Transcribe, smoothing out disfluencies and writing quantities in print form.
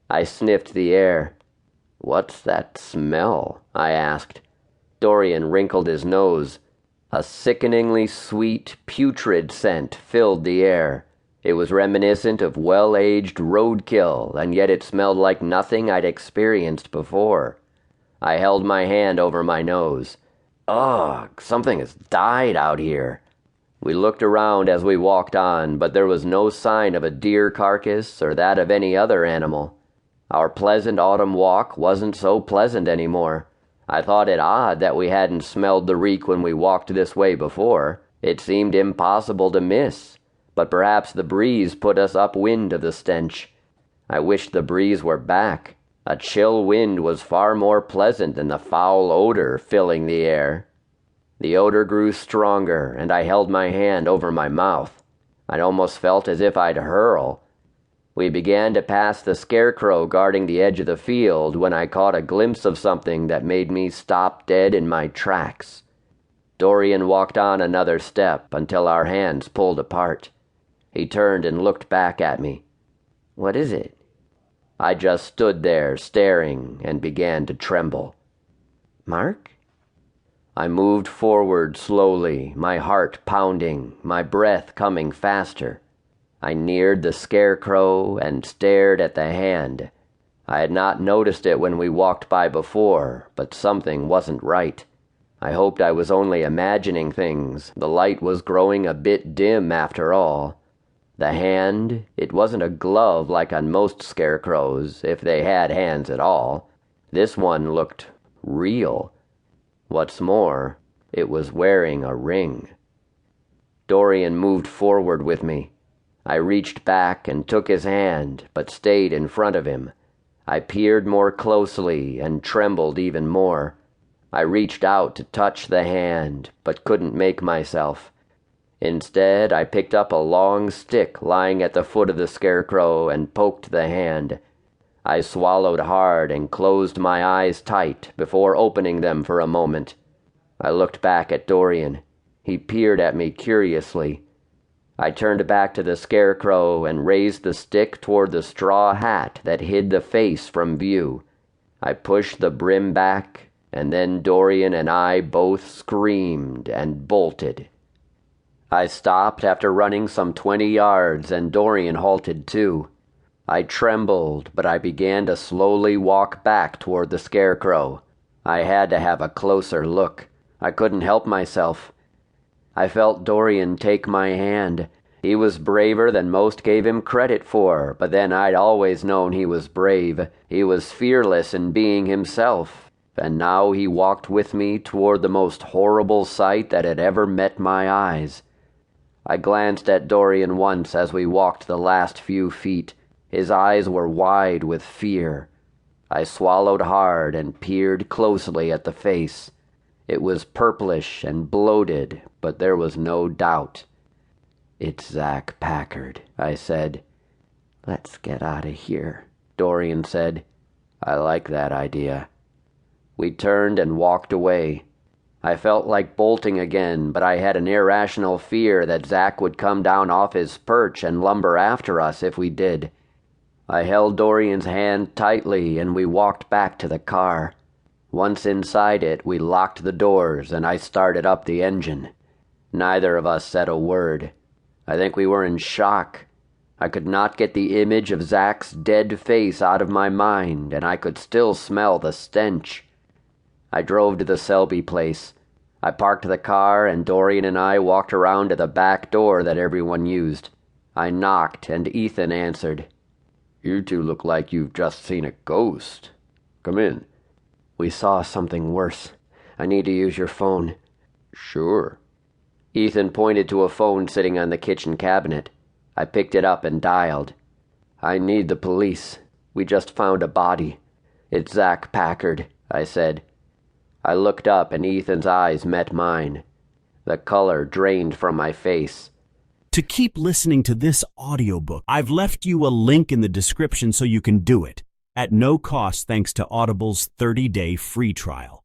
I sniffed the air. "What's that smell?" I asked. Dorian wrinkled his nose. A sickeningly sweet, putrid scent filled the air. It was reminiscent of well-aged roadkill, and yet it smelled like nothing I'd experienced before. I held my hand over my nose. Ugh, something has died out here. We looked around as we walked on, but there was no sign of a deer carcass or that of any other animal. Our pleasant autumn walk wasn't so pleasant anymore. I thought it odd that we hadn't smelled the reek when we walked this way before. It seemed impossible to miss, but perhaps the breeze put us upwind of the stench. I wished the breeze were back. A chill wind was far more pleasant than the foul odor filling the air. The odor grew stronger, and I held my hand over my mouth. I almost felt as if I'd hurl. We began to pass the scarecrow guarding the edge of the field when I caught a glimpse of something that made me stop dead in my tracks. Dorian walked on another step until our hands pulled apart. He turned and looked back at me. "What is it?" I just stood there staring and began to tremble. "Mark?" I moved forward slowly, my heart pounding, my breath coming faster. I neared the scarecrow and stared at the hand. I had not noticed it when we walked by before, but something wasn't right. I hoped I was only imagining things. The light was growing a bit dim after all. The hand, it wasn't a glove like on most scarecrows, if they had hands at all. This one looked real. What's more, it was wearing a ring. Dorian moved forward with me. I reached back and took his hand, but stayed in front of him. I peered more closely and trembled even more. I reached out to touch the hand, but couldn't make myself. Instead, I picked up a long stick lying at the foot of the scarecrow and poked the hand. I swallowed hard and closed my eyes tight before opening them for a moment. I looked back at Dorian. He peered at me curiously. I turned back to the scarecrow and raised the stick toward the straw hat that hid the face from view. I pushed the brim back, and then Dorian and I both screamed and bolted. I stopped after running some 20 yards, and Dorian halted too. I trembled, but I began to slowly walk back toward the scarecrow. I had to have a closer look. I couldn't help myself. I felt Dorian take my hand. He was braver than most gave him credit for, but then I'd always known he was brave. He was fearless in being himself, and now he walked with me toward the most horrible sight that had ever met my eyes. I glanced at Dorian once as we walked the last few feet. His eyes were wide with fear. I swallowed hard and peered closely at the face. It was purplish and bloated, but there was no doubt. "It's Zach Packard," I said. "Let's get out of here," Dorian said. "I like that idea." We turned and walked away. I felt like bolting again, but I had an irrational fear that Zach would come down off his perch and lumber after us if we did. I held Dorian's hand tightly, and we walked back to the car. Once inside it, we locked the doors, and I started up the engine. Neither of us said a word. I think we were in shock. I could not get the image of Zach's dead face out of my mind, and I could still smell the stench. I drove to the Selby place. I parked the car, and Dorian and I walked around to the back door that everyone used. I knocked, and Ethan answered. "You two look like you've just seen a ghost. Come in." "We saw something worse. I need to use your phone." "Sure." Ethan pointed to a phone sitting on the kitchen cabinet. I picked it up and dialed. "I need the police. We just found a body. It's Zach Packard," I said. I looked up and Ethan's eyes met mine. The color drained from my face. To keep listening to this audiobook, I've left you a link in the description so you can do it, at no cost thanks to Audible's 30-day free trial.